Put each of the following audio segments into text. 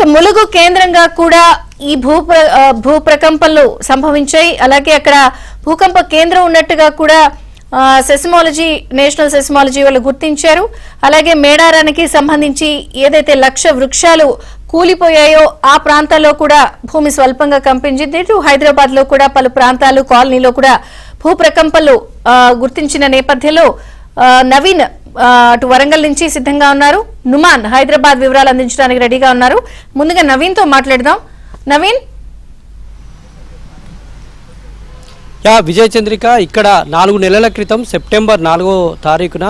ఇక ములుగు కేంద్రంగా కూడా ఈ భూ ప్రకంపనలు సంభవించాయి. అలాగే అక్కడ భూకంప కేంద్రం ఉన్నట్టుగా కూడా సెస్మాలజీ నేషనల్ సెస్మాలజీ వాళ్ళు గుర్తించారు. అలాగే మేడారానికి సంబంధించి ఏదైతే 1,00,000 వృక్షాలు కూలిపోయాయో ఆ ప్రాంతాల్లో కూడా భూమి స్వల్పంగా కంపించింది. ఇటు హైదరాబాద్ లో కూడా పలు ప్రాంతాలు కాలనీలో కూడా భూ ప్రకంపనలు గుర్తించిన నేపథ్యంలో నవీన్ అటు వరంగల్ నుంచి సిద్ధంగా ఉన్నారు. నుమాన్ హైదరాబాద్ వివరాలు అందించడానికి రెడీగా ఉన్నారు. ముందుగా నవీన్ తో మాట్లాడదాం. నవీన్, విజయ్ చంద్రిక, ఇక్కడ 4 నెలల క్రితం సెప్టెంబర్ 4వ తారీఖున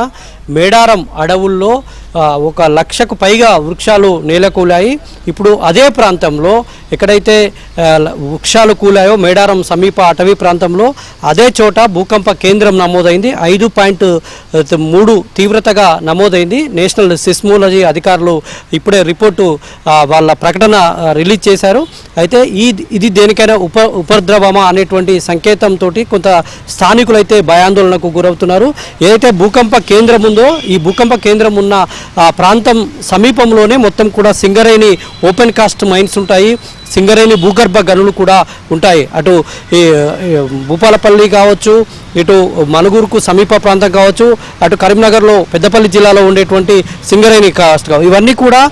మేడారం అడవుల్లో 1,00,000కు పైగా వృక్షాలు నేలకూలాయి. ఇప్పుడు అదే ప్రాంతంలో ఎక్కడైతే వృక్షాలు కూలాయో మేడారం సమీప అటవీ ప్రాంతంలో అదే చోట భూకంప కేంద్రం నమోదైంది. 5.3 తీవ్రతగా నమోదైంది. నేషనల్ సెస్మాలజీ అధికారులు ఇప్పుడే రిపోర్టు వాళ్ళ ప్రకటన రిలీజ్ చేశారు. అయితే ఇది దేనికైనా ఉపద్రవమా అనేటువంటి సంకేతంతో కొంత స్థానికులైతే భయాందోళనకు గురవుతున్నారు. ఏదైతే భూకంప కేంద్రం ఉందో ఈ భూకంప కేంద్రం ఉన్న ప్రాంతం సమీపంలోనే మొత్తం కూడా సింగరేణి ఓపెన్ కాస్ట్ మైన్స్ ఉంటాయి, సింగరేణి భూగర్భ గనులు కూడా ఉంటాయి. అటు భూపాలపల్లి కావచ్చు, ఇటు మనుగూరుకు సమీప ప్రాంతం కావచ్చు, అటు కరీంనగర్లో పెద్దపల్లి జిల్లాలో ఉండేటువంటి సింగరేణి కాస్ట్ ఇవన్నీ కూడా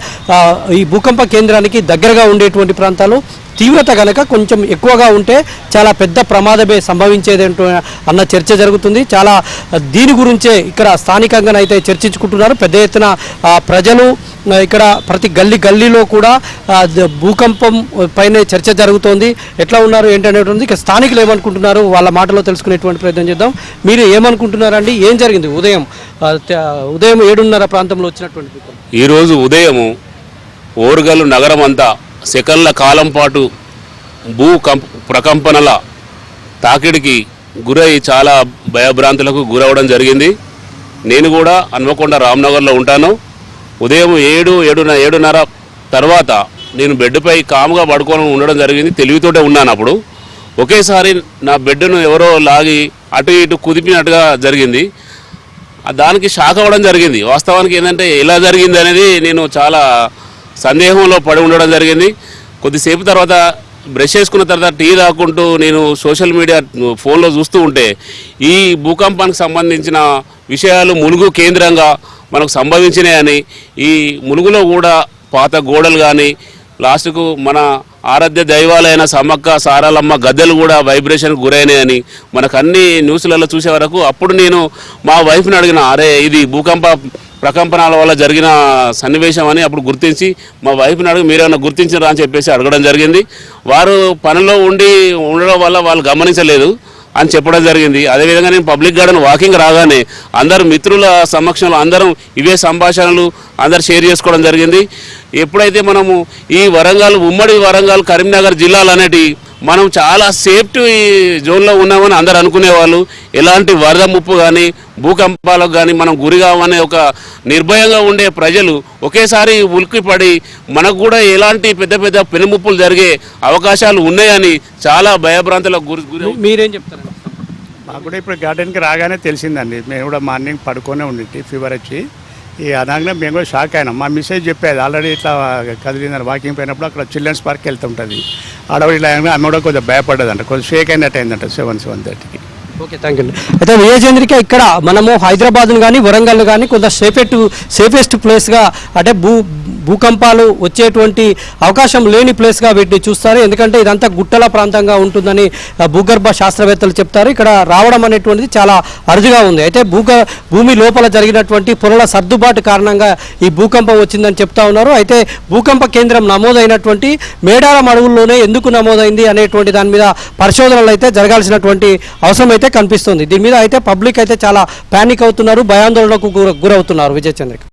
ఈ భూకంప కేంద్రానికి దగ్గరగా ఉండేటువంటి ప్రాంతాలు. తీవ్రత కనుక కొంచెం ఎక్కువగా ఉంటే చాలా పెద్ద ప్రమాదమే సంభవించేది అన్న చర్చ జరుగుతుంది. చాలా దీని గురించే ఇక్కడ స్థానికంగానైతే చర్చించుకుంటున్నారు. పెద్ద ఎత్తున ప్రజలు ఇక్కడ ప్రతి గల్లీలో కూడా భూకంపం పైనే చర్చ జరుగుతోంది. ఎట్లా ఉన్నారు ఏంటనేటువంటి ఇక స్థానికులు ఏమనుకుంటున్నారు వాళ్ళ మాటలో తెలుసుకునేటువంటి ప్రయత్నం చేద్దాం. మీరు ఏమనుకుంటున్నారండి? ఏం జరిగింది ఉదయం 7:30 ప్రాంతంలో వచ్చినటువంటి ఈరోజు ఉదయం ఓరుగల్లు నగరం అంతా సెకన్ల కాలం పాటు ప్రకంపనల తాకిడికి గురై చాలా భయభ్రాంతులకు గురవడం జరిగింది. నేను కూడా హన్మకొండ రామ్నగర్లో ఉంటాను. ఉదయం 7:30 తర్వాత నేను బెడ్పై కాముగా పడుకొని ఉండడం జరిగింది. తెలివితోటే ఉన్నాను. అప్పుడు ఒకేసారి నా బెడ్ను ఎవరో లాగి అటు ఇటు కుదిపినట్టుగా జరిగింది. దానికి షాక్ అవ్వడం జరిగింది. వాస్తవానికి ఏంటంటే ఎలా జరిగింది అనేది నేను చాలా సందేహంలో పడి ఉండడం జరిగింది. కొద్దిసేపు తర్వాత బ్రష్ చేసుకున్న తర్వాత టీ తాకుంటూ నేను సోషల్ మీడియా ఫోన్లో చూస్తూ ఉంటే ఈ భూకంపానికి సంబంధించిన విషయాలు ములుగు కేంద్రంగా మనకు సంభవించినాయని, ఈ ములుగులో కూడా పాత గోడలు కానీ లాస్ట్కు మన ఆరాధ్య దైవాలైన సమ్మక్క సారాలమ్మ గద్దెలు కూడా వైబ్రేషన్కి గురైనాయని మనకు అన్ని న్యూస్లలో చూసే వరకు అప్పుడు నేను మా వైఫ్ని అడిగిన, అరే ఇది భూకంప ప్రకంపనాల వల్ల జరిగిన సన్నివేశం అని అప్పుడు గుర్తించి మా వైఫ్ని అడిగి మీరేమైనా గుర్తించారా అని చెప్పేసి అడగడం జరిగింది. వారు పనిలో ఉండడం వల్ల వాళ్ళు గమనించలేదు అని చెప్పడం జరిగింది. అదేవిధంగా నేను పబ్లిక్ గార్డెన్ వాకింగ్ రాగానే అందరు మిత్రుల సమక్షంలో అందరం ఇవే సంభాషణలు అందరు షేర్ చేసుకోవడం జరిగింది. ఎప్పుడైతే మనము ఈ ఉమ్మడి వరంగల్ కరీంనగర్ జిల్లాలు అనేటి మనం చాలా సేఫ్టీ జోన్లో ఉన్నామని అందరు అనుకునేవాళ్ళు. ఎలాంటి వరద ముప్పు కానీ భూకంపాలకు కానీ మనం గురి కావనే ఒక నిర్భయంగా ఉండే ప్రజలు ఒకేసారి ఉలిక్కిపడి మనకు కూడా ఎలాంటి పెద్ద పెనుముప్పులు జరిగే అవకాశాలు ఉన్నాయని చాలా భయభ్రాంతులకు గురి. మీరేం చెప్తారు? మాకు కూడా ఇప్పుడు గార్డెన్కి రాగానే తెలిసిందండి. మేము కూడా మార్నింగ్ పడుకొనే ఉండి ఫీవర్ వచ్చి అనగానే మేము కూడా షాక్ అయినాం. మా మిస్సెస్ చెప్పేది ఆల్రెడీ ఇట్లా కదిలిందని వాకింగ్ పోయినప్పుడు అక్కడ చిల్డ్రన్స్ పార్క్ వెళ్తుంటుంది. ఆడవాళ్ళు ఇలా ఆమె కూడా కొంచెం భయపడ్డదంట, కొంచెం షేక్ అయినట్టు అయిందంట 7:30కి. Okay, thank you. అయితే విజయచంద్రిక, ఇక్కడ మనము హైదరాబాద్ను కానీ వరంగల్ కానీ కొంత సేఫెస్ట్ ప్లేస్గా అంటే భూకంపాలు వచ్చేటువంటి అవకాశం లేని ప్లేస్గా వీటిని చూస్తారు. ఎందుకంటే ఇదంతా గుట్టల ప్రాంతంగా ఉంటుందని భూగర్భ శాస్త్రవేత్తలు చెప్తారు. ఇక్కడ రావడం అనేటువంటిది చాలా అరుదుగా ఉంది. అయితే భూమి లోపల జరిగినటువంటి పొరల సర్దుబాటు కారణంగా ఈ భూకంపం వచ్చిందని చెప్తా ఉన్నారు. అయితే భూకంప కేంద్రం నమోదైనటువంటి మేడారం అడవుల్లోనే ఎందుకు నమోదైంది అనేటువంటి దాని మీద పరిశోధనలు అయితే జరగాల్సినటువంటి అవసరం అయితే కనిపిస్తుంది. దీని మీద అయితే పబ్లిక్ అయితే చాలా ప్యానిక్ అవుతున్నారు, భయాందోళనకు గురవుతున్నారు. విజయచంద్రిక.